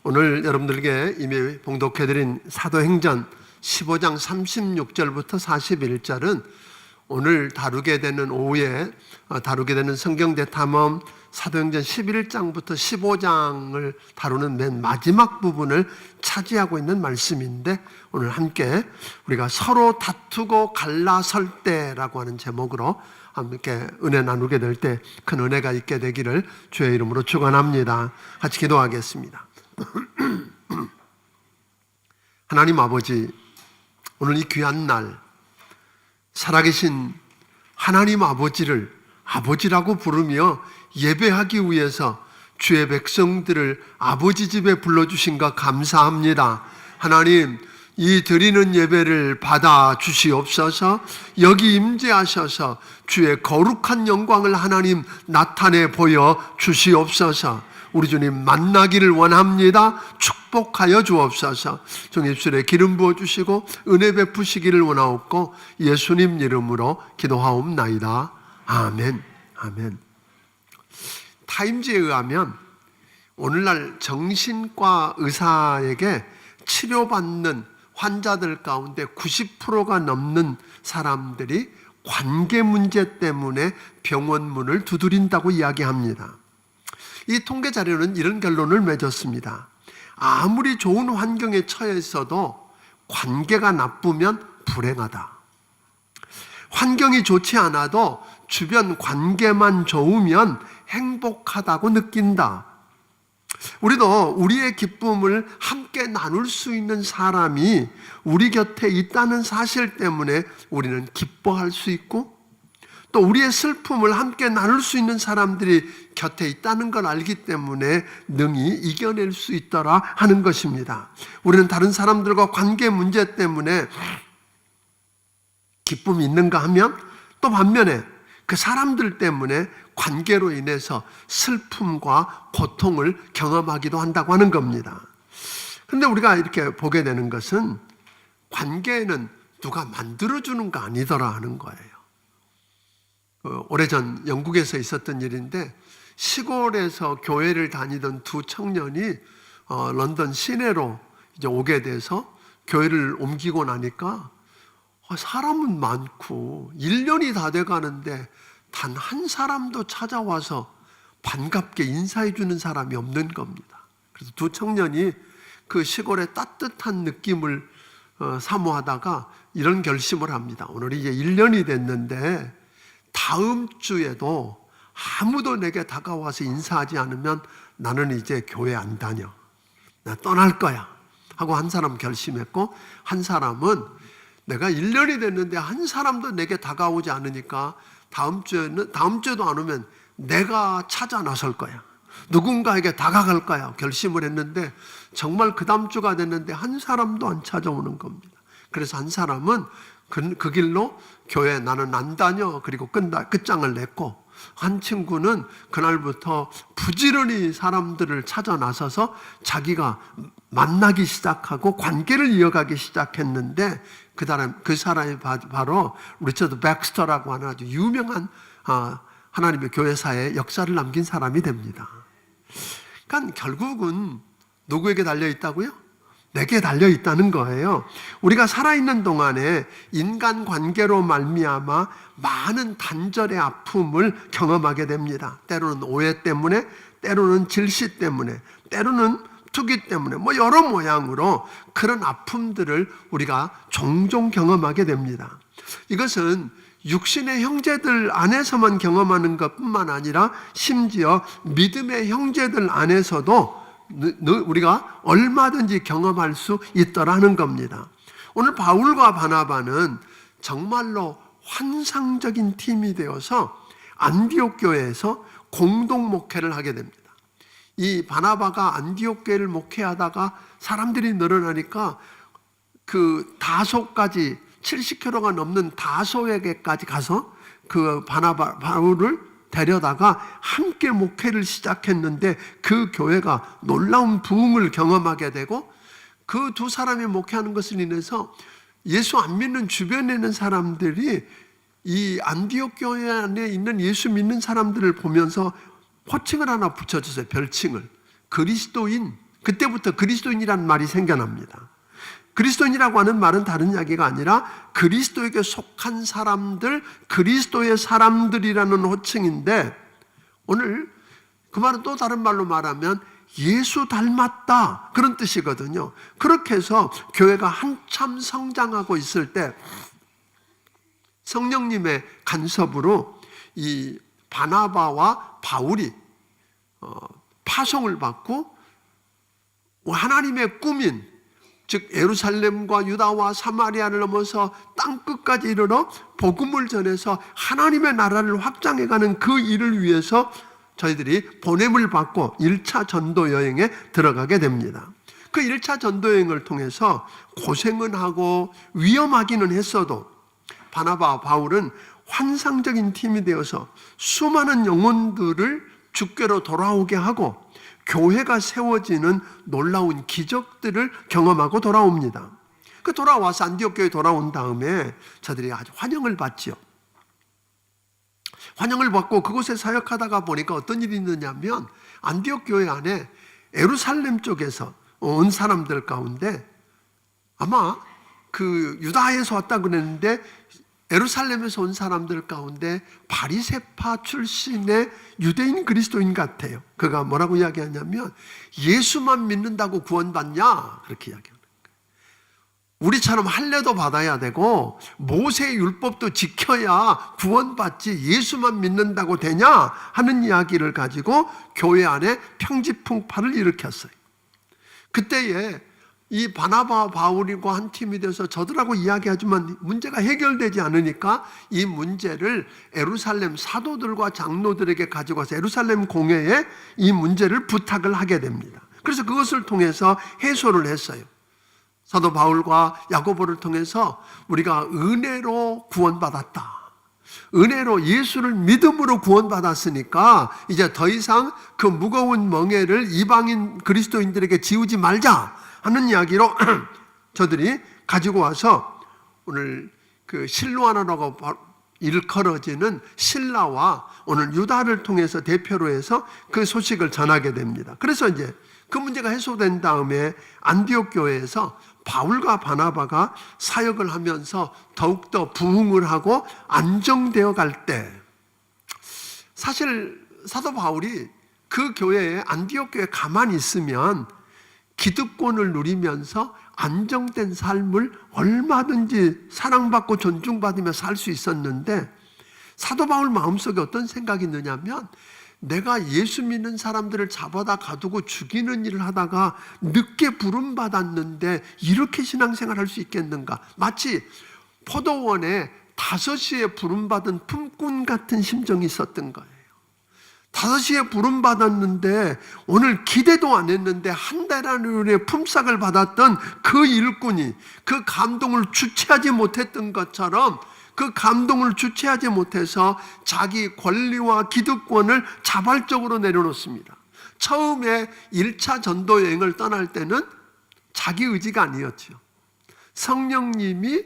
오늘 여러분들에게 이미 봉독해드린 사도행전 15장 36절부터 41절은 오늘 다루게 되는 오후에 다루게 되는 성경대탐험 사도행전 11장부터 15장을 다루는 맨 마지막 부분을 차지하고 있는 말씀인데, 오늘 함께 우리가 서로 다투고 갈라설 때라고 하는 제목으로 함께 은혜 나누게 될 때 큰 은혜가 있게 되기를 주의 이름으로 축원합니다. 같이 기도하겠습니다. 하나님 아버지, 오늘 이 귀한 날 살아계신 하나님 아버지를 아버지라고 부르며 예배하기 위해서 주의 백성들을 아버지 집에 불러주신 것 감사합니다. 하나님, 이 드리는 예배를 받아 주시옵소서. 여기 임재하셔서 주의 거룩한 영광을 하나님 나타내 보여 주시옵소서. 우리 주님 만나기를 원합니다. 축복하여 주옵소서. 종입술에 기름 부어 주시고 은혜 베푸시기를 원하옵고 예수님 이름으로 기도하옵나이다. 아멘. 아멘. 타임즈에 의하면 오늘날 정신과 의사에게 치료받는 환자들 가운데 90%가 넘는 사람들이 관계 문제 때문에 병원 문을 두드린다고 이야기합니다. 이 통계 자료는 이런 결론을 맺었습니다. 아무리 좋은 환경에 처해 있어도 관계가 나쁘면 불행하다. 환경이 좋지 않아도 주변 관계만 좋으면 행복하다고 느낀다. 우리도 우리의 기쁨을 함께 나눌 수 있는 사람이 우리 곁에 있다는 사실 때문에 우리는 기뻐할 수 있고, 또 우리의 슬픔을 함께 나눌 수 있는 사람들이 곁에 있다는 걸 알기 때문에 능히 이겨낼 수 있더라 하는 것입니다. 우리는 다른 사람들과 관계 문제 때문에 기쁨이 있는가 하면, 또 반면에 그 사람들 때문에 관계로 인해서 슬픔과 고통을 경험하기도 한다고 하는 겁니다. 그런데 우리가 이렇게 보게 되는 것은 관계는 누가 만들어주는 거 아니더라 하는 거예요. 오래전 영국에서 있었던 일인데, 시골에서 교회를 다니던 두 청년이 런던 시내로 이제 오게 돼서 교회를 옮기고 나니까 사람은 많고 1년이 다 돼 가는데 단 한 사람도 찾아와서 반갑게 인사해 주는 사람이 없는 겁니다. 그래서 두 청년이 그 시골의 따뜻한 느낌을 사모하다가 이런 결심을 합니다. 오늘이 이제 1년이 됐는데 다음 주에도 아무도 내게 다가와서 인사하지 않으면 나는 이제 교회 안 다녀. 나 떠날 거야. 하고 한 사람 결심했고, 한 사람은 내가 1년이 됐는데 한 사람도 내게 다가오지 않으니까 다음 주에도 안 오면 내가 찾아 나설 거야. 누군가에게 다가갈 거야. 결심을 했는데 정말 그 다음 주가 됐는데 한 사람도 안 찾아오는 겁니다. 그래서 한 사람은 그 길로 교회 나는 안 다녀. 그리고 끝장을 냈고, 한 친구는 그날부터 부지런히 사람들을 찾아 나서서 자기가 만나기 시작하고 관계를 이어가기 시작했는데, 그 사람이 바로 리처드 백스터라고 하는 아주 유명한 하나님의 교회사에 역사를 남긴 사람이 됩니다. 그러니까 결국은 누구에게 달려있다고요? 내게 달려있다는 거예요. 우리가 살아있는 동안에 인간관계로 말미암아 많은 단절의 아픔을 경험하게 됩니다. 때로는 오해 때문에, 때로는 질시 때문에, 때로는 투기 때문에, 여러 모양으로 그런 아픔들을 우리가 종종 경험하게 됩니다. 이것은 육신의 형제들 안에서만 경험하는 것뿐만 아니라 심지어 믿음의 형제들 안에서도 우리가 얼마든지 경험할 수 있더라는 겁니다. 오늘 바울과 바나바는 정말로 환상적인 팀이 되어서 안디옥 교회에서 공동 목회를 하게 됩니다. 이 바나바가 안디옥 교회를 목회하다가 사람들이 늘어나니까 그 다소까지 70km가 넘는 다소에게까지 가서 그 바울을 데려다가 함께 목회를 시작했는데, 그 교회가 놀라운 부흥을 경험하게 되고, 그 두 사람이 목회하는 것을 인해서 예수 안 믿는 주변에 있는 사람들이 이 안디옥 교회 안에 있는 예수 믿는 사람들을 보면서 호칭을 하나 붙여주세요. 별칭을. 그리스도인, 그때부터 그리스도인이라는 말이 생겨납니다. 그리스도인이라고 하는 말은 다른 이야기가 아니라 그리스도에게 속한 사람들, 그리스도의 사람들이라는 호칭인데, 오늘 그 말은 또 다른 말로 말하면 예수 닮았다, 그런 뜻이거든요. 그렇게 해서 교회가 한참 성장하고 있을 때 성령님의 간섭으로 이 바나바와 바울이 파송을 받고 하나님의 꿈인, 즉 예루살렘과 유다와 사마리아를 넘어서 땅끝까지 이르러 복음을 전해서 하나님의 나라를 확장해가는 그 일을 위해서 저희들이 보냄을 받고 1차 전도 여행에 들어가게 됩니다. 그 1차 전도 여행을 통해서 고생은 하고 위험하기는 했어도 바나바와 바울은 환상적인 팀이 되어서 수많은 영혼들을 주께로 돌아오게 하고 교회가 세워지는 놀라운 기적들을 경험하고 돌아옵니다. 그 돌아와서 안디옥 교회에 돌아온 다음에 저들이 아주 환영을 받죠. 환영을 받고 그곳에 사역하다가 보니까 어떤 일이 있느냐면 안디옥 교회 안에 예루살렘 쪽에서 온 사람들 가운데 아마 그 유다에서 왔다 그랬는데 예루살렘에서 온 사람들 가운데 바리새파 출신의 유대인 그리스도인 같아요. 그가 뭐라고 이야기하냐면 예수만 믿는다고 구원받냐? 그렇게 이야기합니다. 우리처럼 할례도 받아야 되고 모세의 율법도 지켜야 구원받지 예수만 믿는다고 되냐? 하는 이야기를 가지고 교회 안에 평지풍파를 일으켰어요. 그때에 이 바나바와 바울이고 한 팀이 돼서 저들하고 이야기하지만 문제가 해결되지 않으니까 이 문제를 예루살렘 사도들과 장로들에게 가지고 와서 예루살렘 공회에 이 문제를 부탁을 하게 됩니다. 그래서 그것을 통해서 해소를 했어요. 사도 바울과 야고보를 통해서 우리가 은혜로 구원받았다. 은혜로 예수를 믿음으로 구원받았으니까 이제 더 이상 그 무거운 멍에를 이방인 그리스도인들에게 지우지 말자 하는 이야기로 저들이 가지고 와서 오늘 그 실로아나라고 일컬어지는 신라와 오늘 유다를 통해서 대표로 해서 그 소식을 전하게 됩니다. 그래서 이제 그 문제가 해소된 다음에 안디옥 교회에서 바울과 바나바가 사역을 하면서 더욱더 부흥을 하고 안정되어 갈 때, 사실 사도 바울이 그 교회에 안디옥 교회에 가만히 있으면 기득권을 누리면서 안정된 삶을 얼마든지 사랑받고 존중받으며 살 수 있었는데, 사도 바울 마음속에 어떤 생각이 있느냐면 내가 예수 믿는 사람들을 잡아다 가두고 죽이는 일을 하다가 늦게 부름받았는데 이렇게 신앙생활 할 수 있겠는가? 마치 포도원에 5시에 부름받은 품꾼 같은 심정이 있었던 거예요. 5시에 부름받았는데 오늘 기대도 안 했는데 한 달안에 품삯을 받았던 그 일꾼이 그 감동을 주체하지 못했던 것처럼 그 감동을 주체하지 못해서 자기 권리와 기득권을 자발적으로 내려놓습니다. 처음에 1차 전도 여행을 떠날 때는 자기 의지가 아니었죠. 성령님이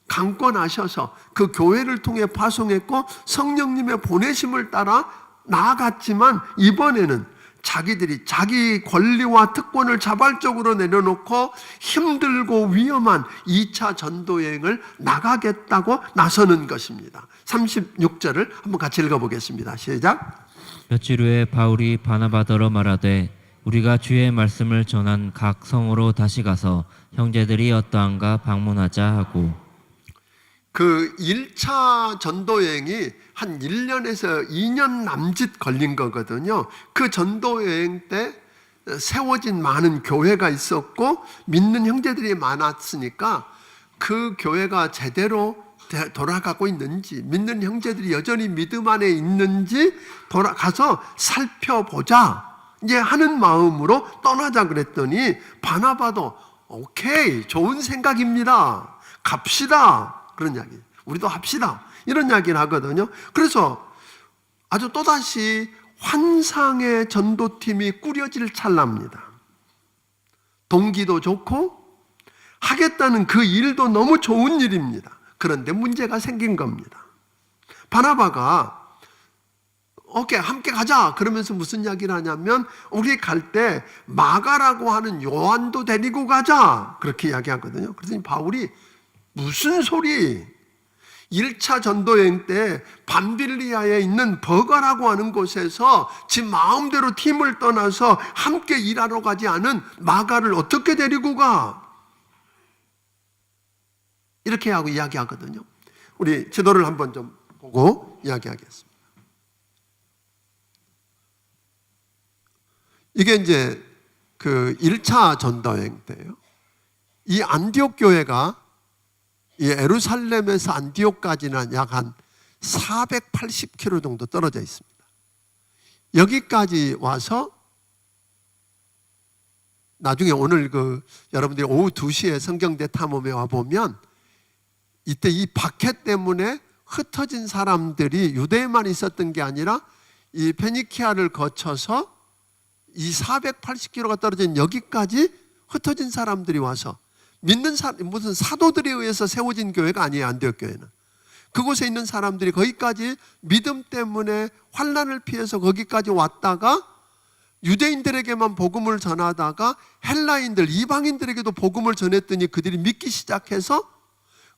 강권하셔서 그 교회를 통해 파송했고 성령님의 보내심을 따라 나아갔지만, 이번에는 자기들이 자기 권리와 특권을 자발적으로 내려놓고 힘들고 위험한 2차 전도 여행을 나가겠다고 나서는 것입니다. 36절을 한번 같이 읽어보겠습니다. 시작. 며칠 후에 바울이 바나바더러 말하되 우리가 주의 말씀을 전한 각 성으로 다시 가서 형제들이 어떠한가 방문하자 하고, 그 1차 전도 여행이 한 1년에서 2년 남짓 걸린 거거든요. 그 전도 여행 때 세워진 많은 교회가 있었고 믿는 형제들이 많았으니까 그 교회가 제대로 돌아가고 있는지, 믿는 형제들이 여전히 믿음 안에 있는지 돌아가서 살펴보자 이제 하는 마음으로 떠나자 그랬더니 바나바도 오케이, 좋은 생각입니다, 갑시다, 그런 이야기. 우리도 합시다, 이런 이야기를 하거든요. 그래서 아주 또다시 환상의 전도팀이 꾸려질 찰나입니다. 동기도 좋고 하겠다는 그 일도 너무 좋은 일입니다. 그런데 문제가 생긴 겁니다. 바나바가 오케이, 함께 가자. 그러면서 무슨 이야기를 하냐면 우리 갈 때 마가라고 하는 요한도 데리고 가자. 그렇게 이야기하거든요. 그래서 바울이 무슨 소리? 1차 전도여행 때 밤빌리아에 있는 버가라고 하는 곳에서 지 마음대로 팀을 떠나서 함께 일하러 가지 않은 마가를 어떻게 데리고 가? 이렇게 하고 이야기하거든요. 우리 지도를 한번 좀 보고 이야기하겠습니다. 이게 이제 그 1차 전도여행 때예요. 이 안디옥 교회가 이 예루살렘에서 안디옥까지는 약 한 480km 정도 떨어져 있습니다. 여기까지 와서 나중에 오늘 여러분들이 오후 2시에 성경대 탐험에 와 보면 이때 이 박해 때문에 흩어진 사람들이 유대에만 있었던 게 아니라 이 페니키아를 거쳐서 이 480km가 떨어진 여기까지 흩어진 사람들이 와서 믿는 무슨 사도들에 의해서 세워진 교회가 아니에요. 안디옥 교회는 그곳에 있는 사람들이 거기까지 믿음 때문에 환난을 피해서 거기까지 왔다가 유대인들에게만 복음을 전하다가 헬라인들 이방인들에게도 복음을 전했더니 그들이 믿기 시작해서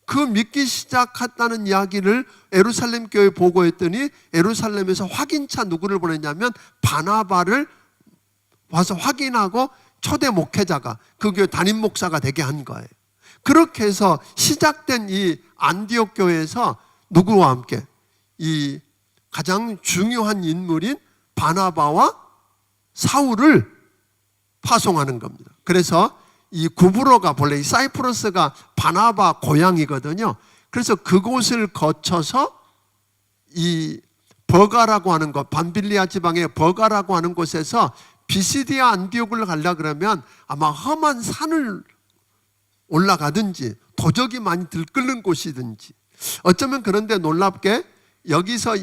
그 믿기 시작했다는 이야기를 예루살렘 교회에 보고했더니 예루살렘에서 확인차 누구를 보냈냐면 바나바를 와서 확인하고 초대 목회자가 그 교회 담임 목사가 되게 한 거예요. 그렇게 해서 시작된 이 안디옥 교회에서 누구와 함께 이 가장 중요한 인물인 바나바와 사울을 파송하는 겁니다. 그래서 이 구브로가 본래 이 사이프러스가 바나바 고향이거든요. 그래서 그곳을 거쳐서 이 버가라고 하는 곳, 밤빌리아 지방의 버가라고 하는 곳에서 비시디아 안디옥을 가려고 그러면 아마 험한 산을 올라가든지 도적이 많이 들끓는 곳이든지 어쩌면 그런데 놀랍게 여기서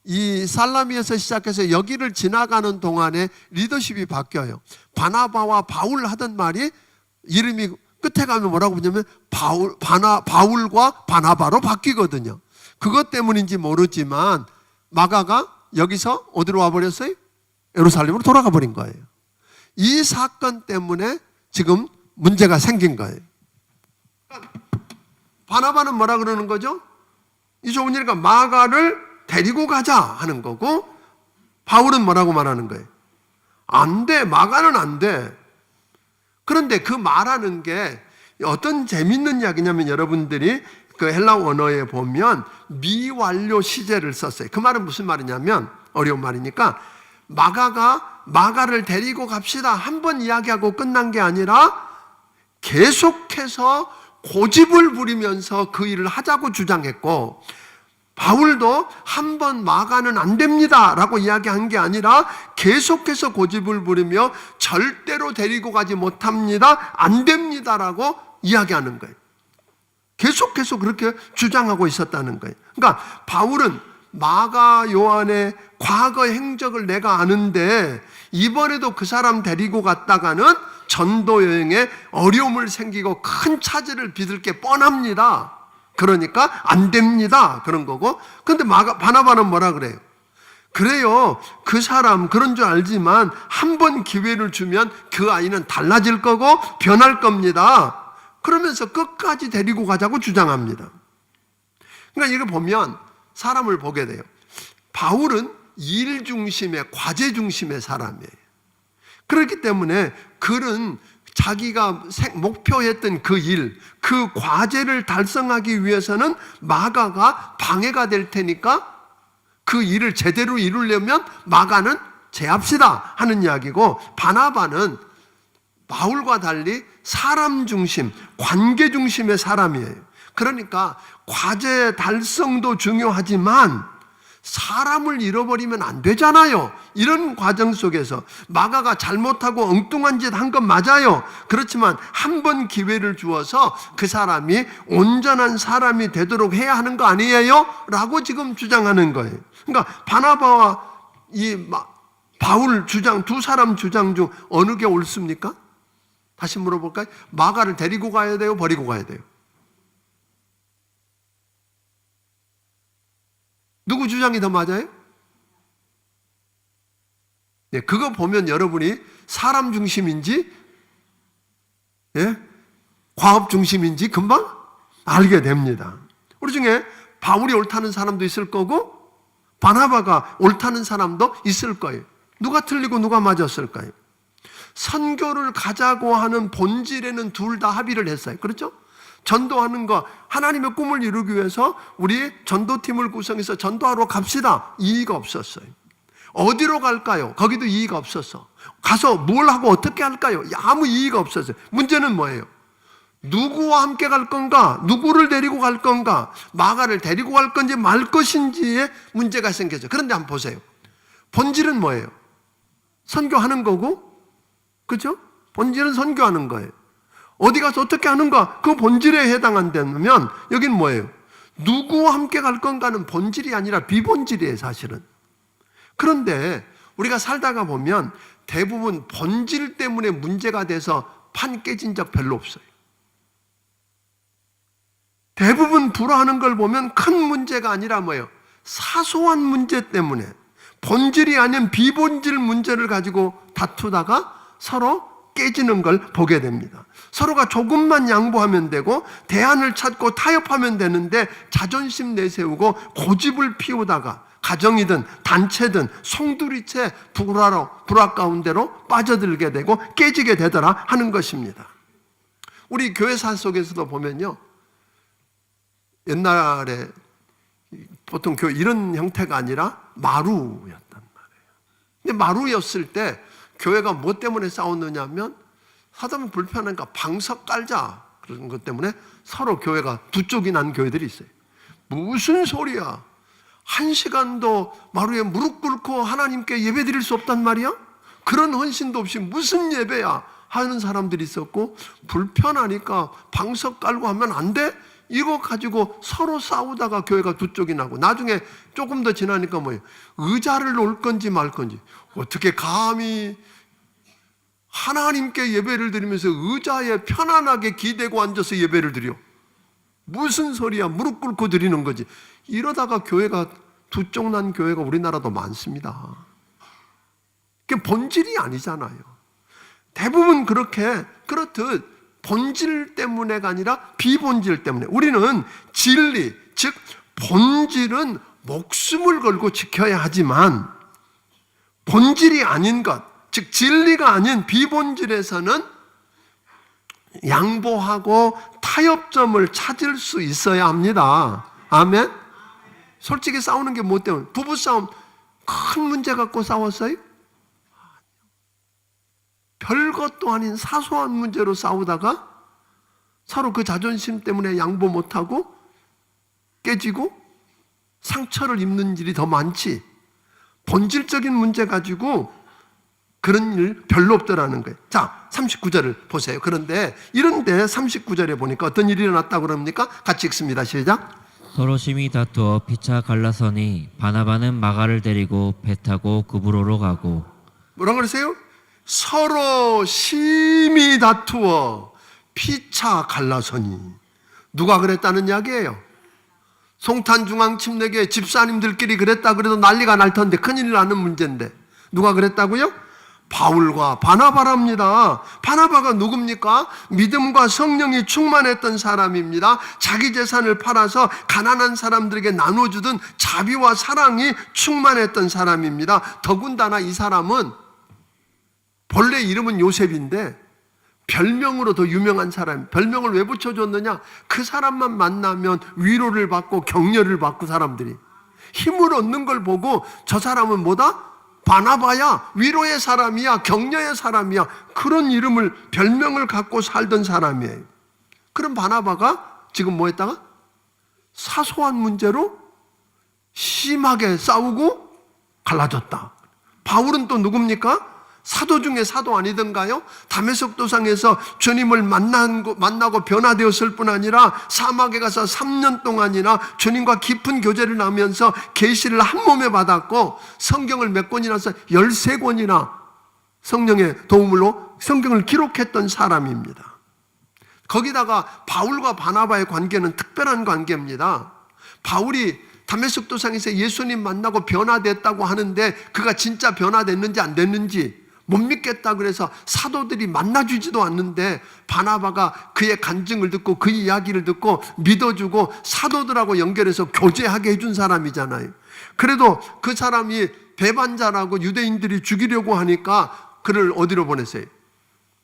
이 살라미에서 시작해서 여기를 지나가는 동안에 리더십이 바뀌어요. 바나바와 바울 하던 말이 이름이 끝에 가면 뭐라고 부르냐면 바울과 바나바로 바뀌거든요. 그것 때문인지 모르지만 마가가 여기서 어디로 와버렸어요? 예루살렘으로 돌아가 버린 거예요. 이 사건 때문에 지금 문제가 생긴 거예요. 바나바는 뭐라 그러는 거죠? 이 좋은 일이니까 마가를 데리고 가자 하는 거고 바울은 뭐라고 말하는 거예요? 안 돼, 마가는 안 돼. 그런데 그 말하는 게 어떤 재밌는 이야기냐면 여러분들이 그 헬라 원어에 보면 미완료 시제를 썼어요. 그 말은 무슨 말이냐면 어려운 말이니까 마가를 데리고 갑시다 한 번 이야기하고 끝난 게 아니라 계속해서 고집을 부리면서 그 일을 하자고 주장했고 바울도 한 번 마가는 안 됩니다 라고 이야기한 게 아니라 계속해서 고집을 부리며 절대로 데리고 가지 못합니다, 안 됩니다 라고 이야기하는 거예요. 계속해서 그렇게 주장하고 있었다는 거예요. 그러니까 바울은 마가 요한의 과거 행적을 내가 아는데 이번에도 그 사람 데리고 갔다가는 전도 여행에 어려움을 생기고 큰 차질을 빚을 게 뻔합니다. 그러니까 안 됩니다. 그런 거고. 근데 바나바는 뭐라 그래요? 그래요. 그 사람 그런 줄 알지만 한 번 기회를 주면 그 아이는 달라질 거고 변할 겁니다. 그러면서 끝까지 데리고 가자고 주장합니다. 그러니까 이거 보면 사람을 보게 돼요. 바울은 일 중심의, 과제 중심의 사람이에요. 그렇기 때문에 그는 자기가 목표했던 그 일, 그 과제를 달성하기 위해서는 마가가 방해가 될 테니까 그 일을 제대로 이루려면 마가는 제합시다 하는 이야기고, 바나바는 바울과 달리 사람 중심, 관계 중심의 사람이에요. 그러니까 과제 달성도 중요하지만 사람을 잃어버리면 안 되잖아요. 이런 과정 속에서 마가가 잘못하고 엉뚱한 짓 한 건 맞아요. 그렇지만 한 번 기회를 주어서 그 사람이 온전한 사람이 되도록 해야 하는 거 아니에요? 라고 지금 주장하는 거예요. 그러니까 바나바와 이 바울 주장, 두 사람 주장 중 어느 게 옳습니까? 다시 물어볼까요? 마가를 데리고 가야 돼요? 버리고 가야 돼요? 누구 주장이 더 맞아요? 네, 그거 보면 여러분이 사람 중심인지 과업 중심인지 금방 알게 됩니다. 우리 중에 바울이 옳다는 사람도 있을 거고 바나바가 옳다는 사람도 있을 거예요. 누가 틀리고 누가 맞았을까요? 선교를 가자고 하는 본질에는 둘 다 합의를 했어요. 그렇죠? 전도하는 거, 하나님의 꿈을 이루기 위해서 우리 전도팀을 구성해서 전도하러 갑시다. 이의가 없었어요. 어디로 갈까요? 거기도 이의가 없었어. 가서 뭘 하고 어떻게 할까요? 아무 이의가 없었어요. 문제는 뭐예요? 누구와 함께 갈 건가? 누구를 데리고 갈 건가? 마가를 데리고 갈 건지 말 것인지에 문제가 생겨져. 그런데 한번 보세요. 본질은 뭐예요? 선교하는 거고, 그죠? 본질은 선교하는 거예요. 어디 가서 어떻게 하는가? 그 본질에 해당한다면 여긴 뭐예요? 누구와 함께 갈 건가는 본질이 아니라 비본질이에요, 사실은. 그런데 우리가 살다가 보면 대부분 본질 때문에 문제가 돼서 판 깨진 적 별로 없어요. 대부분 불화하는 걸 보면 큰 문제가 아니라 뭐예요? 사소한 문제 때문에 본질이 아닌 비본질 문제를 가지고 다투다가 서로 깨지는 걸 보게 됩니다. 서로가 조금만 양보하면 되고 대안을 찾고 타협하면 되는데 자존심 내세우고 고집을 피우다가 가정이든 단체든 송두리째 불화 가운데로 빠져들게 되고 깨지게 되더라 하는 것입니다. 우리 교회사 속에서도 보면요, 옛날에 보통 교회 이런 형태가 아니라 마루였단 말이에요. 근데 마루였을 때 교회가 뭐 때문에 싸웠느냐면 하다면 불편하니까 방석 깔자 그런 것 때문에 서로 교회가 두 쪽이 난 교회들이 있어요. 무슨 소리야? 1시간도 마루에 무릎 꿇고 하나님께 예배 드릴 수 없단 말이야? 그런 헌신도 없이 무슨 예배야? 하는 사람들이 있었고, 불편하니까 방석 깔고 하면 안 돼? 이거 가지고 서로 싸우다가 교회가 두 쪽이 나고, 나중에 조금 더 지나니까 뭐예요? 의자를 놓을 건지 말 건지. 어떻게 감히 하나님께 예배를 드리면서 의자에 편안하게 기대고 앉아서 예배를 드려? 무슨 소리야? 무릎 꿇고 드리는 거지. 이러다가 교회가 두 쪽 난 교회가 우리나라도 많습니다. 그게 본질이 아니잖아요. 대부분 그렇듯 본질 때문에가 아니라 비본질 때문에, 우리는 진리, 즉 본질은 목숨을 걸고 지켜야 하지만 본질이 아닌 것, 즉 진리가 아닌 비본질에서는 양보하고 타협점을 찾을 수 있어야 합니다. 아멘? 솔직히 싸우는 게 뭐 때문에? 부부싸움 큰 문제 갖고 싸웠어요? 별것도 아닌 사소한 문제로 싸우다가 서로 그 자존심 때문에 양보 못하고 깨지고 상처를 입는 일이 더 많지, 본질적인 문제 가지고 그런 일 별로 없더라는 거예요. 자, 39절을 보세요. 그런데 이런데 39절에 보니까 어떤 일이 일어났다고 그럽니까? 같이 읽습니다. 시작. 서로 심히 다투어 피차 갈라서니 바나바는 마가를 데리고 배 타고 그브로로 가고. 뭐라 그러세요? 서로 심히 다투어 피차 갈라서니. 누가 그랬다는 이야기예요? 송탄중앙침례교회 집사님들끼리 그랬다 그래도 난리가 날 텐데, 큰일 나는 문제인데 누가 그랬다고요? 바울과 바나바랍니다. 바나바가 누굽니까? 믿음과 성령이 충만했던 사람입니다. 자기 재산을 팔아서 가난한 사람들에게 나눠주던 자비와 사랑이 충만했던 사람입니다. 더군다나 이 사람은 본래 이름은 요셉인데 별명으로 더 유명한 사람. 별명을 왜 붙여줬느냐? 그 사람만 만나면 위로를 받고 격려를 받고, 사람들이 힘을 얻는 걸 보고 저 사람은 뭐다? 바나바야, 위로의 사람이야, 격려의 사람이야, 그런 이름을, 별명을 갖고 살던 사람이에요. 그럼 바나바가 지금 뭐 했다가? 사소한 문제로 심하게 싸우고 갈라졌다. 바울은 또 누굽니까? 사도 중에 사도 아니던가요? 다메섹 도상에서 주님을 만나고 변화되었을 뿐 아니라 사막에 가서 3년 동안이나 주님과 깊은 교제를 나누면서 계시를 한 몸에 받았고, 성경을 몇 권이나 써? 13권이나 성령의 도움으로 성경을 기록했던 사람입니다. 거기다가 바울과 바나바의 관계는 특별한 관계입니다. 바울이 다메섹 도상에서 예수님 만나고 변화됐다고 하는데 그가 진짜 변화됐는지 안 됐는지 못 믿겠다 그래서 사도들이 만나주지도 않는데 바나바가 그의 간증을 듣고 그 이야기를 듣고 믿어주고 사도들하고 연결해서 교제하게 해준 사람이잖아요. 그래도 그 사람이 배반자라고 유대인들이 죽이려고 하니까 그를 어디로 보냈어요?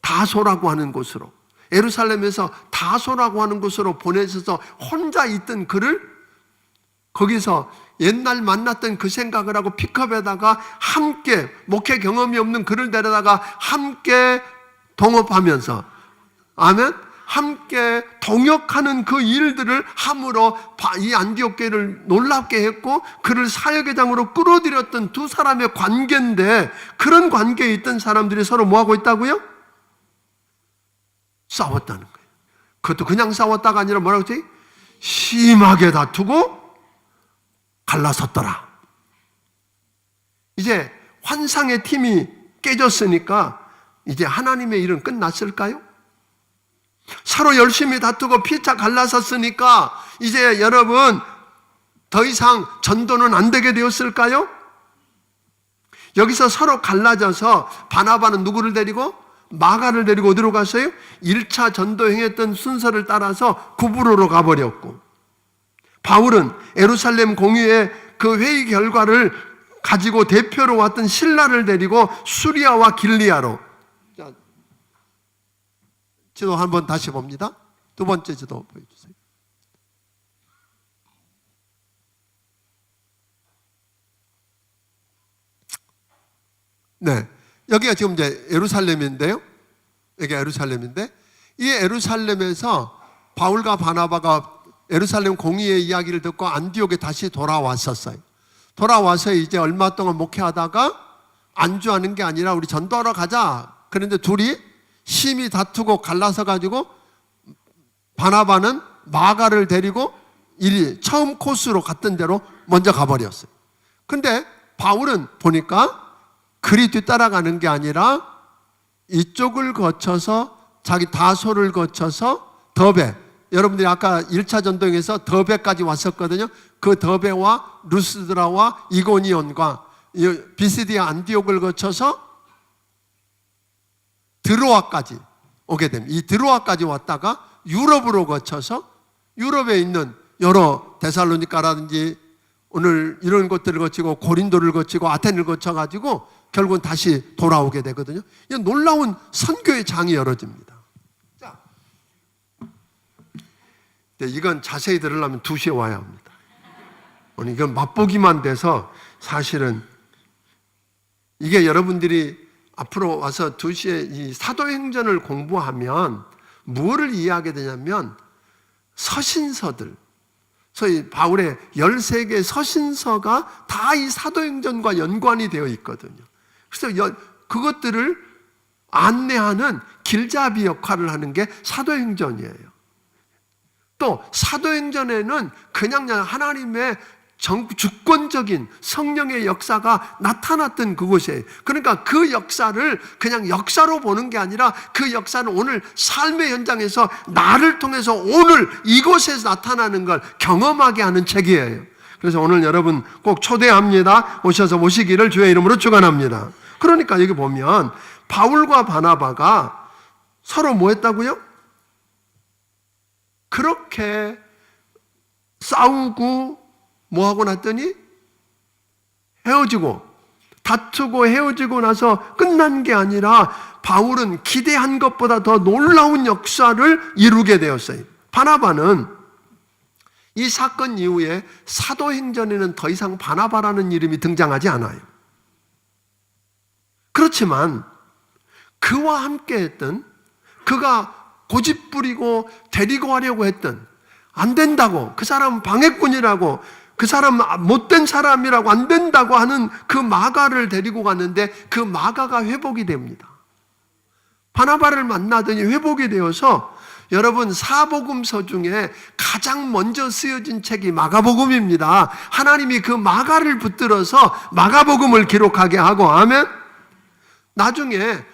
다소라고 하는 곳으로, 예루살렘에서 다소라고 하는 곳으로 보내셔서 혼자 있던 그를 거기서 옛날 만났던 그 생각을 하고 픽업에다가 함께, 목회 경험이 없는 그를 데려다가 함께 동업하면서, 아멘, 함께 동역하는 그 일들을 함으로 이 안디옥 교회를 놀랍게 했고 그를 사역회장으로 끌어들였던 두 사람의 관계인데, 그런 관계에 있던 사람들이 서로 뭐하고 있다고요? 싸웠다는 거예요. 그것도 그냥 싸웠다가 아니라 뭐라고 했지? 심하게 다투고 갈라섰더라. 이제 환상의 팀이 깨졌으니까 이제 하나님의 일은 끝났을까요? 서로 열심히 다투고 피차 갈라섰으니까 이제 여러분 더 이상 전도는 안 되게 되었을까요? 여기서 서로 갈라져서 바나바는 누구를 데리고? 마가를 데리고 어디로 갔어요? 1차 전도 행했던 순서를 따라서 구브로로 가버렸고, 바울은 예루살렘 공의회 그 회의 결과를 가지고 대표로 왔던 실라를 데리고 수리아와 길리아로. 자, 지도 한번 다시 봅니다. 두 번째 지도 보여주세요. 네, 여기가 지금 이제 예루살렘인데요. 여기가 예루살렘인데, 이 예루살렘에서 바울과 바나바가 예루살렘 공의의 이야기를 듣고 안디옥에 다시 돌아왔었어요. 돌아와서 이제 얼마 동안 목회하다가 안주하는 게 아니라 우리 전도하러 가자. 그런데 둘이 심히 다투고 갈라서 가지고 바나바는 마가를 데리고 처음 코스로 갔던 대로 먼저 가버렸어요. 근데 바울은 보니까 그리 뒤따라가는 게 아니라 이쪽을 거쳐서 자기 다소를 거쳐서 더베, 여러분들이 아까 1차 전도행에서 더베까지 왔었거든요. 그 더베와 루스드라와 이고니온과 비시디아 안디옥을 거쳐서 드로아까지 오게 됩니다. 이 드로아까지 왔다가 유럽으로 거쳐서 유럽에 있는 여러 데살로니카라든지 오늘 이런 곳들을 거치고 고린도를 거치고 아테네를 거쳐가지고 결국은 다시 돌아오게 되거든요. 이건 놀라운 선교의 장이 열어집니다. 자, 이건 자세히 들으려면 2시에 와야 합니다. 오늘 이건 맛보기만 돼서 사실은 이게 여러분들이 앞으로 와서 2시에 이 사도행전을 공부하면 무엇을 이해하게 되냐면 서신서들, 소위 바울의 13개의 서신서가 다 이 사도행전과 연관이 되어 있거든요. 그래서 그것들을 안내하는 길잡이 역할을 하는 게 사도행전이에요. 또 사도행전에는 그냥 하나님의 주권적인 성령의 역사가 나타났던 그곳이에요. 그러니까 그 역사를 그냥 역사로 보는 게 아니라 그 역사는 오늘 삶의 현장에서 나를 통해서 오늘 이곳에서 나타나는 걸 경험하게 하는 책이에요. 그래서 오늘 여러분 꼭 초대합니다. 오셔서 모시기를 주의 이름으로 축원합니다. 그러니까 여기 보면 바울과 바나바가 서로 뭐 했다고요? 그렇게 싸우고 뭐 하고 났더니 헤어지고 다투고 헤어지고 나서 끝난 게 아니라 바울은 기대한 것보다 더 놀라운 역사를 이루게 되었어요. 바나바는 이 사건 이후에 사도행전에는 더 이상 바나바라는 이름이 등장하지 않아요. 그렇지만 그와 함께 했던, 그가 고집부리고 데리고 가려고 했던, 안 된다고, 그 사람 방해꾼이라고, 그 사람 못된 사람이라고 안 된다고 하는 그 마가를 데리고 갔는데 그 마가가 회복이 됩니다. 바나바를 만나더니 회복이 되어서 여러분 사복음서 중에 가장 먼저 쓰여진 책이 마가복음입니다. 하나님이 그 마가를 붙들어서 마가복음을 기록하게 하고, 아멘. 나중에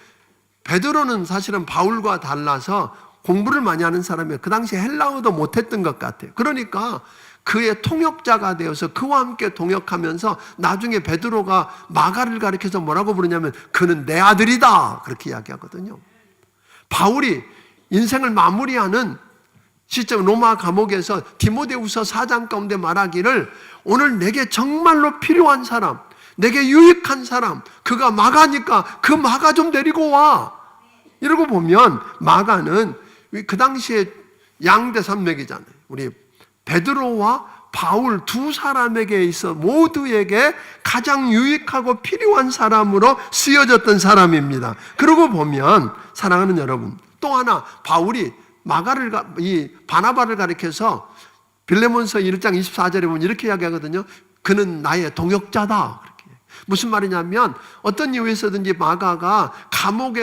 베드로는 사실은 바울과 달라서 공부를 많이 하는 사람이에요. 그 당시에 헬라어도 못했던 것 같아요. 그러니까 그의 통역자가 되어서 그와 함께 동역하면서 나중에 베드로가 마가를 가리켜서 뭐라고 부르냐면 그는 내 아들이다 그렇게 이야기하거든요. 바울이 인생을 마무리하는 시점 로마 감옥에서 디모데후서 4장 가운데 말하기를 오늘 내게 정말로 필요한 사람, 내게 유익한 사람, 그가 마가니까 그 마가 좀 데리고 와. 이러고 보면 마가는 그 당시에 양대 산맥이잖아요. 우리 베드로와 바울 두 사람에게 있어 모두에게 가장 유익하고 필요한 사람으로 쓰여졌던 사람입니다. 그러고 보면 사랑하는 여러분, 또 하나 바울이 이 바나바를 가리켜서 빌레몬서 1장 24절에 보면 이렇게 이야기하거든요. 그는 나의 동역자다. 무슨 말이냐면 어떤 이유에서든지 마가가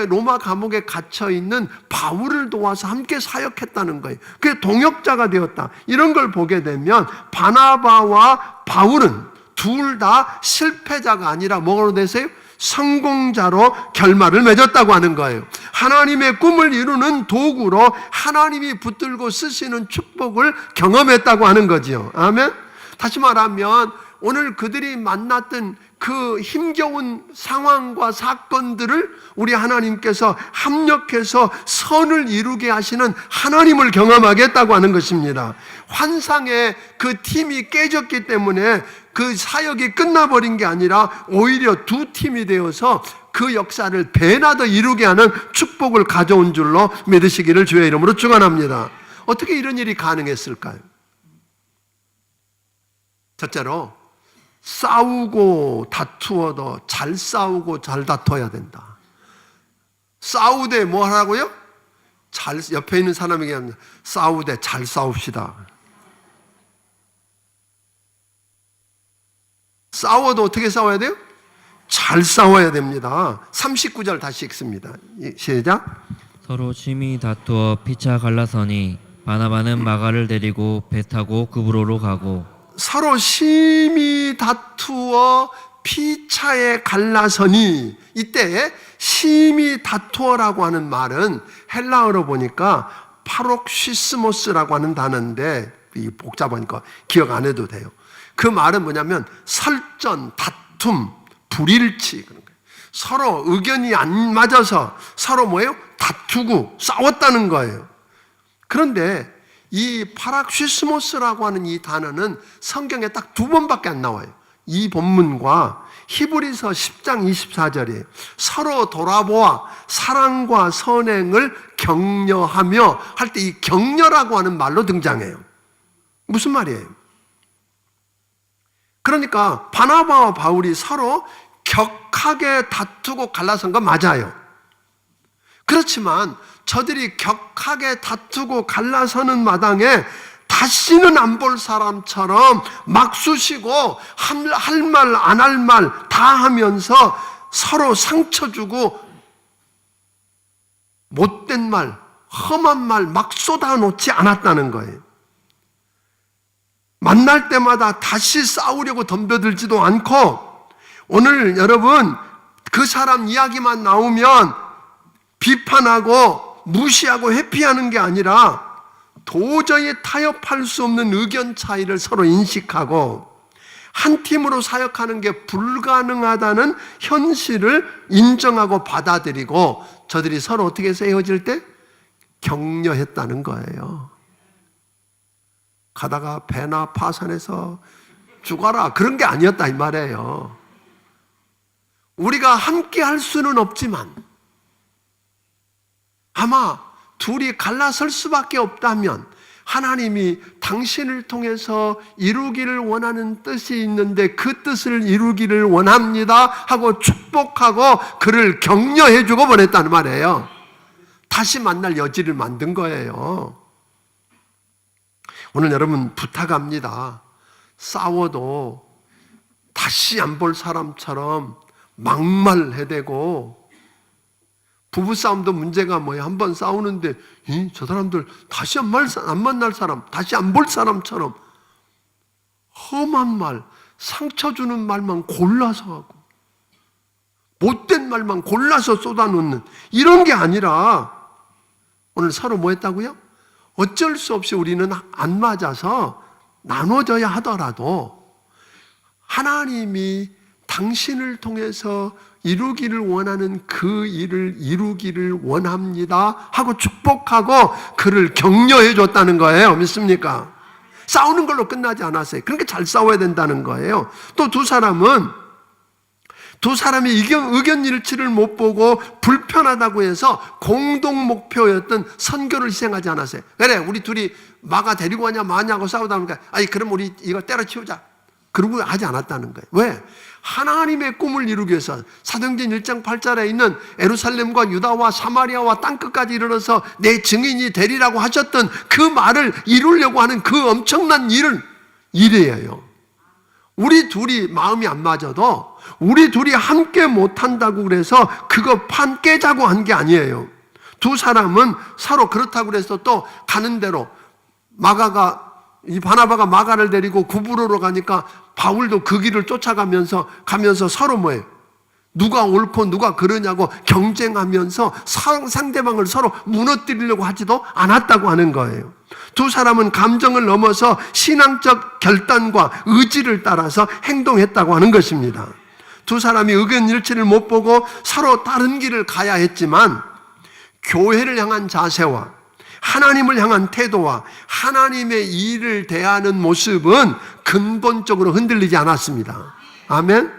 로마 감옥에 갇혀 있는 바울을 도와서 함께 사역했다는 거예요. 그게 동역자가 되었다. 이런 걸 보게 되면 바나바와 바울은 둘 다 실패자가 아니라 뭐로 되세요? 성공자로 결말을 맺었다고 하는 거예요. 하나님의 꿈을 이루는 도구로 하나님이 붙들고 쓰시는 축복을 경험했다고 하는 거지요. 아멘. 다시 말하면 오늘 그들이 만났던 그 힘겨운 상황과 사건들을 우리 하나님께서 합력해서 선을 이루게 하시는 하나님을 경험하겠다고 하는 것입니다. 환상의 그 팀이 깨졌기 때문에 그 사역이 끝나버린 게 아니라 오히려 두 팀이 되어서 그 역사를 배나 더 이루게 하는 축복을 가져온 줄로 믿으시기를 주의 이름으로 축원합니다. 어떻게 이런 일이 가능했을까요? 첫째로 싸우고 다투어도 잘 싸우고 잘 다퉈야 된다. 싸우되 뭐 하라고요? 옆에 있는 사람에게 합니다. 싸우되 잘 싸웁시다. 싸워도 어떻게 싸워야 돼요? 잘 싸워야 됩니다. 39절 다시 읽습니다. 시작. 서로 심히 다투어 피차 갈라서니 바나바는 마가를 데리고 배 타고 그브로로 가고 서로 심히 다투어 피차에 갈라서니 이때 심히 다투어라고 하는 말은 헬라어로 보니까 파록시스모스라고 하는 단어인데 복잡하니까 기억 안 해도 돼요. 그 말은 뭐냐면 설전, 다툼, 불일치 그런 거예요. 서로 의견이 안 맞아서 서로 뭐예요? 다투고 싸웠다는 거예요. 그런데 이 파락시스모스라고 하는 이 단어는 성경에 딱 2번밖에 안 나와요. 이 본문과 히브리서 10장 24절이에요. 서로 돌아보아 사랑과 선행을 격려하며 할 때 이 격려라고 하는 말로 등장해요. 무슨 말이에요? 그러니까 바나바와 바울이 서로 격하게 다투고 갈라선 건 맞아요. 그렇지만 저들이 격하게 다투고 갈라서는 마당에 다시는 안 볼 사람처럼 막 쑤시고 할 말 안 할 말 다 하면서 서로 상처 주고 못된 말, 험한 말 막 쏟아놓지 않았다는 거예요. 만날 때마다 다시 싸우려고 덤벼들지도 않고 오늘 여러분 그 사람 이야기만 나오면 비판하고 무시하고 회피하는 게 아니라 도저히 타협할 수 없는 의견 차이를 서로 인식하고 한 팀으로 사역하는 게 불가능하다는 현실을 인정하고 받아들이고 저들이 서로 어떻게 해서 헤어질 때? 격려했다는 거예요. 가다가 배나 파산해서 죽어라 그런 게 아니었다 이 말이에요. 우리가 함께 할 수는 없지만 아마 둘이 갈라설 수밖에 없다면 하나님이 당신을 통해서 이루기를 원하는 뜻이 있는데 그 뜻을 이루기를 원합니다 하고 축복하고 그를 격려해 주고 보냈다는 말이에요. 다시 만날 여지를 만든 거예요. 오늘 여러분 부탁합니다. 싸워도 다시 안 볼 사람처럼 막말해대고 부부싸움도 문제가 뭐예요? 한 번 싸우는데 저 사람들 다시 안 만날 사람, 다시 안 볼 사람처럼 험한 말, 상처 주는 말만 골라서 하고 못된 말만 골라서 쏟아놓는 이런 게 아니라 오늘 서로 뭐 했다고요? 어쩔 수 없이 우리는 안 맞아서 나눠져야 하더라도 하나님이 당신을 통해서 이루기를 원하는 그 일을 이루기를 원합니다 하고 축복하고 그를 격려해 줬다는 거예요. 믿습니까? 싸우는 걸로 끝나지 않았어요. 그러니까 잘 싸워야 된다는 거예요. 또 두 사람이 의견 일치를 못 보고 불편하다고 해서 공동 목표였던 선교를 희생하지 않았어요. 그래, 우리 둘이 마가 데리고 가냐 마냐고 싸우다 보니까 아니 그럼 우리 이거 때려치우자. 그러고 하지 않았다는 거예요. 왜? 하나님의 꿈을 이루기 위해서 사도행전 1장 8절에 있는 예루살렘과 유다와 사마리아와 땅끝까지 이르러서 내 증인이 되리라고 하셨던 그 말을 이루려고 하는 그 엄청난 일이에요. 우리 둘이 마음이 안 맞아도 우리 둘이 함께 못한다고 그래서 그거 판 깨자고 한 게 아니에요. 두 사람은 서로 그렇다고 그래서 또 가는 대로 바나바가 마가를 데리고 구부로로 가니까 바울도 그 길을 쫓아가면서 서로 뭐예요? 누가 옳고 누가 그러냐고 경쟁하면서 상대방을 서로 무너뜨리려고 하지도 않았다고 하는 거예요. 두 사람은 감정을 넘어서 신앙적 결단과 의지를 따라서 행동했다고 하는 것입니다. 두 사람이 의견 일치를 못 보고 서로 다른 길을 가야 했지만 교회를 향한 자세와 하나님을 향한 태도와 하나님의 일을 대하는 모습은 근본적으로 흔들리지 않았습니다. 아멘?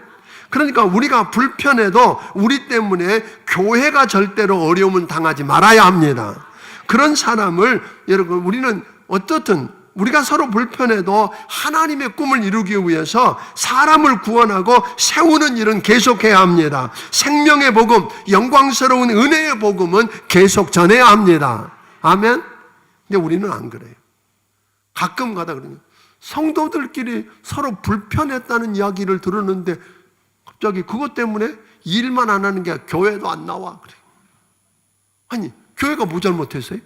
그러니까 우리가 불편해도 우리 때문에 교회가 절대로 어려움은 당하지 말아야 합니다. 그런 사람을 여러분 우리는 어떻든 우리가 서로 불편해도 하나님의 꿈을 이루기 위해서 사람을 구원하고 세우는 일은 계속해야 합니다. 생명의 복음, 영광스러운 은혜의 복음은 계속 전해야 합니다. 아멘? 근데 우리는 안 그래요. 가끔 가다 그러면 성도들끼리 서로 불편했다는 이야기를 들었는데 갑자기 그것 때문에 일만 안 하는 게 교회도 안 나와. 그래. 아니, 교회가 뭐 잘못했어요?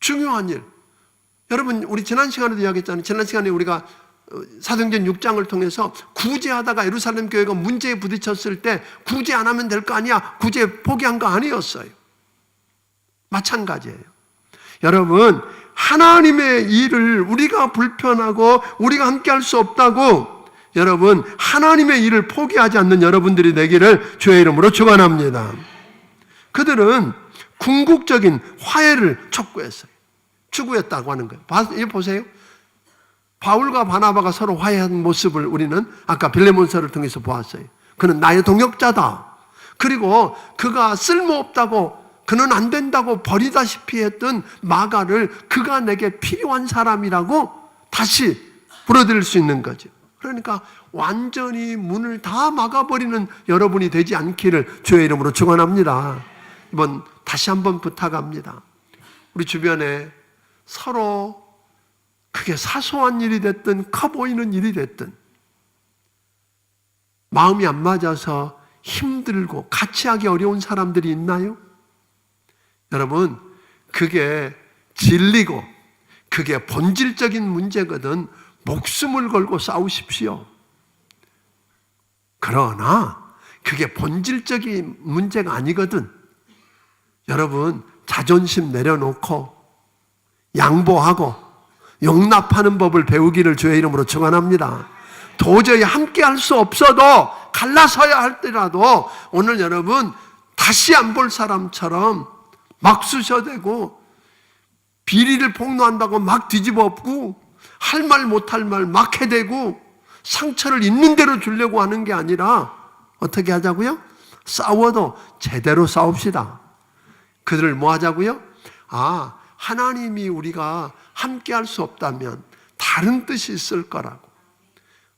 중요한 일. 여러분, 우리 지난 시간에도 이야기했잖아요. 지난 시간에 우리가 사도행전 6장을 통해서 구제하다가 예루살렘 교회가 문제에 부딪혔을 때 구제 안 하면 될 거 아니야. 구제 포기한 거 아니었어요. 마찬가지예요. 여러분, 하나님의 일을 우리가 불편하고 우리가 함께 할 수 없다고 여러분 하나님의 일을 포기하지 않는 여러분들이 되기를 주의 이름으로 축원합니다. 그들은 궁극적인 화해를 추구했다고 하는 거예요. 이거 보세요. 바울과 바나바가 서로 화해한 모습을 우리는 아까 빌레몬서를 통해서 보았어요. 그는 나의 동역자다. 그리고 그가 쓸모없다고 그는 안 된다고 버리다시피 했던 마가를 그가 내게 필요한 사람이라고 다시 불어들일 수 있는 거죠. 그러니까 완전히 문을 다 막아버리는 여러분이 되지 않기를 주의 이름으로 축원합니다. 이번 다시 한번 부탁합니다. 우리 주변에 서로 그게 사소한 일이 됐든 커 보이는 일이 됐든 마음이 안 맞아서 힘들고 같이 하기 어려운 사람들이 있나요? 여러분, 그게 진리고 그게 본질적인 문제거든 목숨을 걸고 싸우십시오. 그러나 그게 본질적인 문제가 아니거든 여러분 자존심 내려놓고 양보하고 용납하는 법을 배우기를 주의 이름으로 축원합니다. 도저히 함께 할 수 없어도 갈라서야 할지라도 오늘 여러분 다시 안 볼 사람처럼 막 쑤셔대고 비리를 폭로한다고 막 뒤집어 엎고 할 말 못할 말 막 해대고 상처를 있는 대로 주려고 하는 게 아니라 어떻게 하자고요? 싸워도 제대로 싸웁시다. 그들을 뭐 하자고요? 하나님이 우리가 함께 할 수 없다면 다른 뜻이 있을 거라고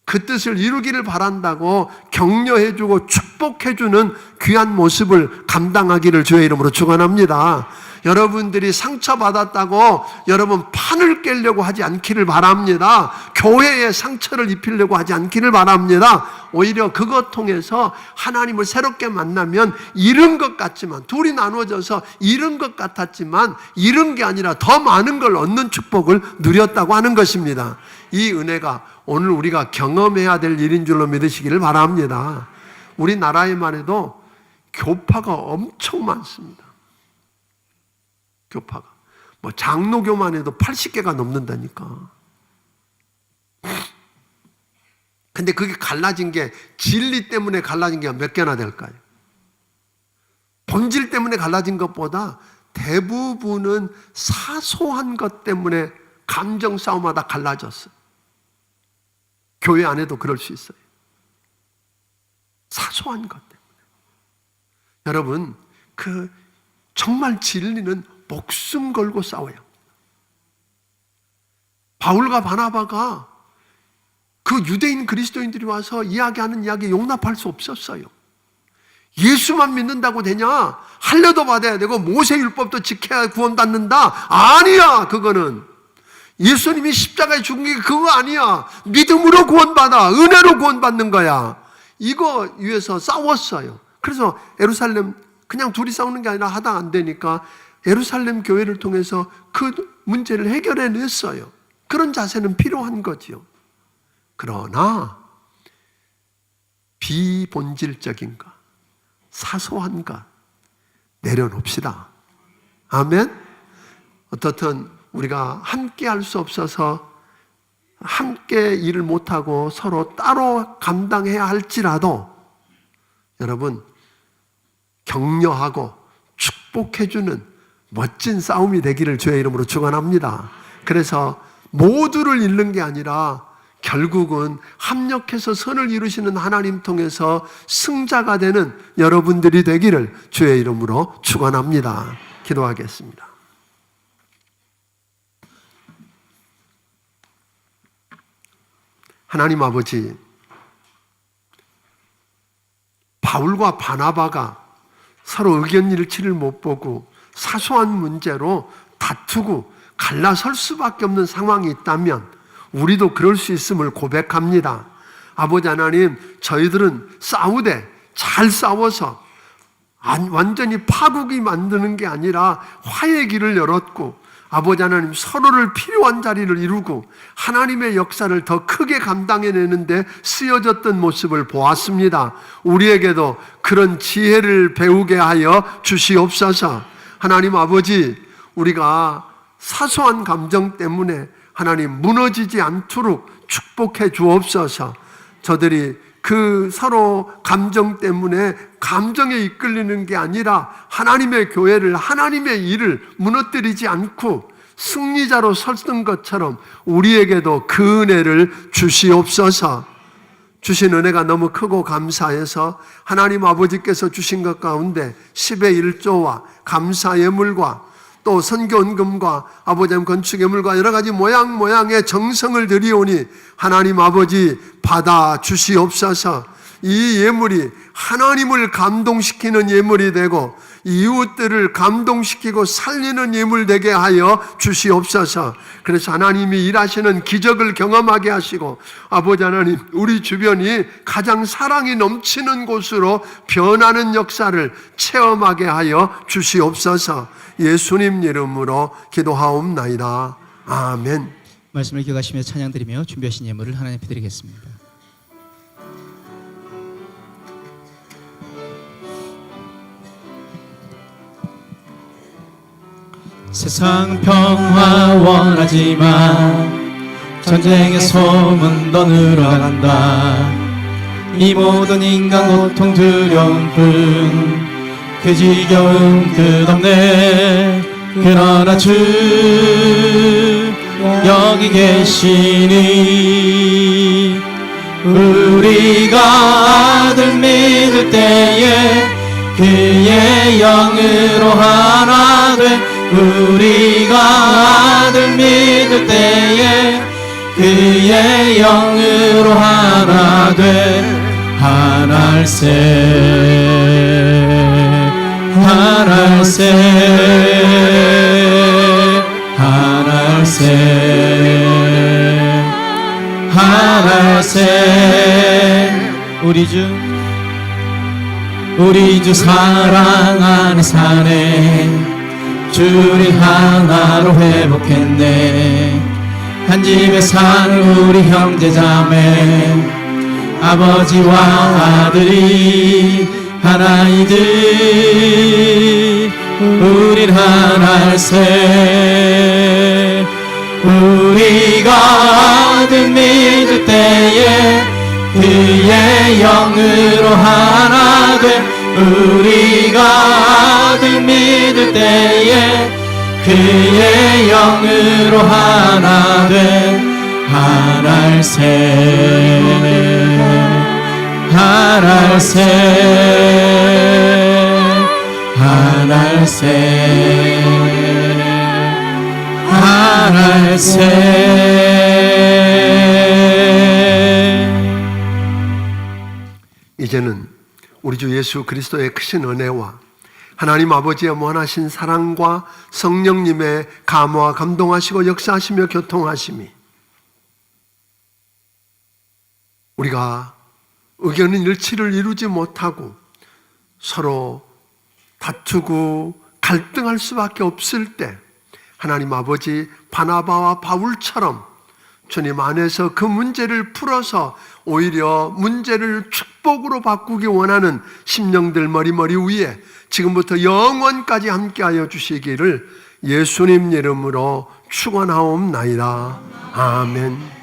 그 뜻을 이루기를 바란다고 격려해주고 축복해주는 귀한 모습을 감당하기를 주의 이름으로 축원합니다. 여러분들이 상처받았다고 여러분 판을 깨려고 하지 않기를 바랍니다. 교회에 상처를 입히려고 하지 않기를 바랍니다. 오히려 그것 통해서 하나님을 새롭게 만나면 잃은 것 같지만 둘이 나눠져서 잃은 것 같았지만 잃은 게 아니라 더 많은 걸 얻는 축복을 누렸다고 하는 것입니다. 이 은혜가 오늘 우리가 경험해야 될 일인 줄로 믿으시기를 바랍니다. 우리나라에만 해도 교파가 엄청 많습니다. 교파가 뭐 장로교만 해도 80개가 넘는다니까. 근데 그게 갈라진 게 진리 때문에 갈라진 게 몇 개나 될까요? 본질 때문에 갈라진 것보다 대부분은 사소한 것 때문에 감정 싸움하다 갈라졌어요. 교회 안에도 그럴 수 있어요. 사소한 것 때문에. 여러분, 정말 진리는 목숨 걸고 싸워요. 바울과 바나바가 그 유대인 그리스도인들이 와서 이야기하는 이야기 용납할 수 없었어요. 예수만 믿는다고 되냐? 할례도 받아야 되고 모세율법도 지켜야 구원받는다? 아니야, 그거는. 예수님이 십자가에 죽은 게 그거 아니야. 믿음으로 구원받아. 은혜로 구원받는 거야. 이거 위해서 싸웠어요. 그래서 예루살렘, 그냥 둘이 싸우는 게 아니라 하다 안 되니까 예루살렘 교회를 통해서 그 문제를 해결해냈어요. 그런 자세는 필요한 거지요. 그러나 비본질적인 것, 사소한 것 내려놓읍시다. 아멘. 어떻든 우리가 함께 할 수 없어서 함께 일을 못하고 서로 따로 감당해야 할지라도 여러분, 격려하고 축복해주는 멋진 싸움이 되기를 주의 이름으로 축원합니다. 그래서 모두를 잃는 게 아니라 결국은 합력해서 선을 이루시는 하나님 통해서 승자가 되는 여러분들이 되기를 주의 이름으로 축원합니다. 기도하겠습니다. 하나님 아버지, 바울과 바나바가 서로 의견 일치를 못 보고 사소한 문제로 다투고 갈라설 수밖에 없는 상황이 있다면 우리도 그럴 수 있음을 고백합니다. 아버지 하나님, 저희들은 싸우되 잘 싸워서 완전히 파국이 만드는 게 아니라 화해의 길을 열었고, 아버지 하나님, 서로를 필요한 자리를 이루고 하나님의 역사를 더 크게 감당해내는데 쓰여졌던 모습을 보았습니다. 우리에게도 그런 지혜를 배우게 하여 주시옵소서. 하나님 아버지, 우리가 사소한 감정 때문에 하나님 무너지지 않도록 축복해 주옵소서. 저들이 그 서로 감정 때문에 감정에 이끌리는 게 아니라 하나님의 교회를, 하나님의 일을 무너뜨리지 않고 승리자로 섰던 것처럼 우리에게도 그 은혜를 주시옵소서. 주신 은혜가 너무 크고 감사해서 하나님 아버지께서 주신 것 가운데 10의 1조와 감사 예물과 또 선교헌금과 아버지 건축 예물과 여러 가지 모양의 정성을 드리오니 하나님 아버지 받아 주시옵소서. 이 예물이 하나님을 감동시키는 예물이 되고 이웃들을 감동시키고 살리는 예물 되게 하여 주시옵소서. 그래서 하나님이 일하시는 기적을 경험하게 하시고 아버지 하나님, 우리 주변이 가장 사랑이 넘치는 곳으로 변하는 역사를 체험하게 하여 주시옵소서. 예수님 이름으로 기도하옵나이다. 아멘. 말씀을 기억하시며 찬양드리며 준비하신 예물을 하나님 앞에 드리겠습니다. 세상 평화 원하지만 전쟁의 소문도 늘어간다. 이 모든 인간 고통 두려움 뿐 그 지겨움 끝없네. 그러나 주 여기 계시니 우리가 아들 믿을 때에 그의 영으로 하나 돼. 우리가 아들 믿을 때에 그의 영으로 하나 돼. 하늘새 하늘새 하늘새 하늘새 우리 주 사랑 안에 사네. 주를 하나로 회복했네. 한 집에 사는 우리 형제자매 아버지와 아들이 하나이들 우린 하나일세. 우리가 아들 믿을 때에 그의 영으로 하나 돼. 우리가 아들 믿을 때에 그의 영으로 하나 돼. 하나일세. 하나일세. 하나일세. 하나일세. 이제는 우리 주 예수 그리스도의 크신 은혜와 하나님 아버지의 무한하신 사랑과 성령님의 감화와 감동하시고 역사하시며 교통하심이 우리가 의견은 일치를 이루지 못하고 서로 다투고 갈등할 수밖에 없을 때 하나님 아버지 바나바와 바울처럼 주님 안에서 그 문제를 풀어서 오히려 문제를 축복으로 바꾸기 원하는 심령들 머리머리 위에 지금부터 영원까지 함께하여 주시기를 예수님 이름으로 축원하옵나이다. 아멘.